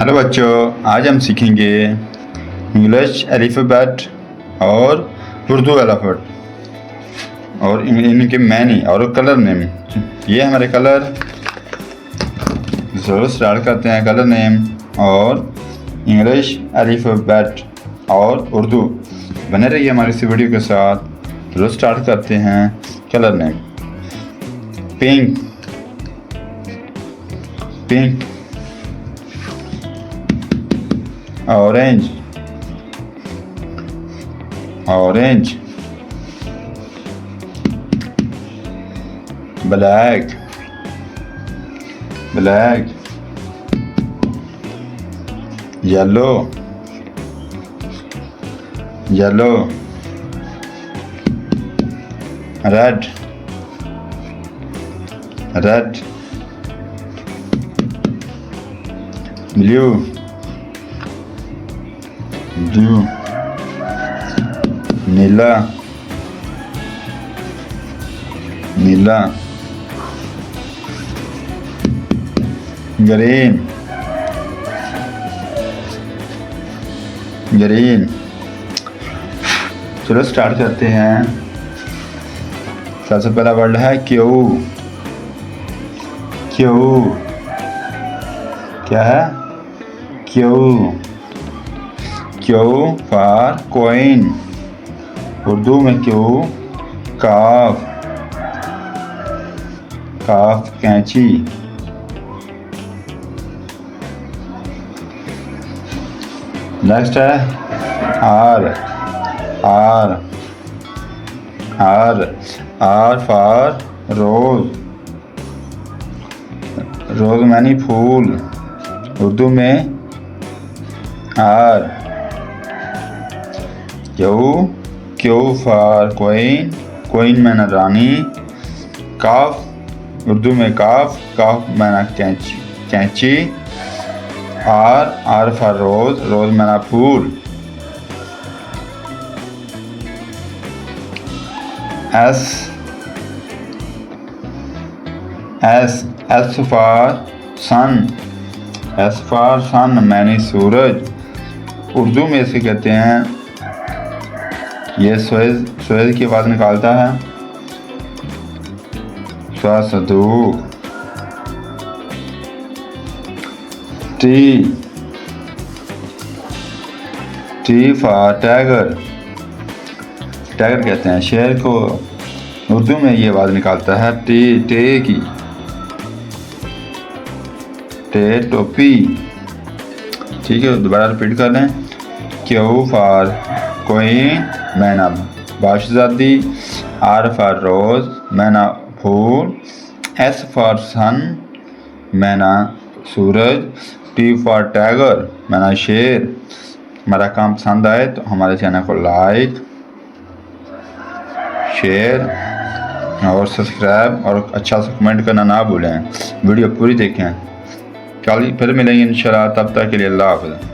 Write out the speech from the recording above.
Hello बच्चों, आज हम सीखेंगे इंग्लिश अल्फ़ाबेट और उर्दू अल्फ़ाबेट और इनके मैनी और कलर नेम। ये हमारे कलर। ज़रूर स्टार्ट करते हैं कलर नेम और इंग्लिश अल्फ़ाबेट और उर्दू। बने रहिए हमारी इस वीडियो के साथ। ज़रूर स्टार्ट करते हैं colour name. Pink, pink. Orange, orange. Black, black. Yellow, yellow. Red, red. Blue, blue. नीला, नीला। Green, green. चलो स्टार्ट करते हैं। सबसे पहला वर्ड है क्यू। क्यू क्या है? Q, Q for coin. Urdu में क्यू काफ, काफ कैंची। नेक्स्ट है R. R, R. R for rose. Rose मानी फूल। उर्दू में R. Q, Q for queen. Queen मैना रानी। काफ, उर्दू में काफ। काफ मैना कैंची, कैंची। R, R for rose. Rose मैना फूल। S, S. S for sun. S for sun मैनी सूरज। उर्दू में इसे कहते हैं, ये सूरज की आवाज़ निकालता है। सदूक। T, T for tiger. Tiger कहते हैं शेर को। उर्दू में ये आवाज़ निकालता है टे, टे की। टे टोपी। ठीक है, दोबारा रिपीट कर लें। क्यू फॉर क्वीन मैना बाशज़ादी। आर फॉर रोज मैना फूल। एस फॉर सन मैना सूरज। टी फॉर टाइगर मैना शेर। हमारा काम पसंद आए तो हमारे चैनल को लाइक, शेयर और सब्सक्राइब और अच्छा सा कमेंट करना ना भूलें। वीडियो पूरी देखें। कल फिर मिलेंगे इंशाल्लाह। तब तक के लिए अल्लाह हाफ़िज़।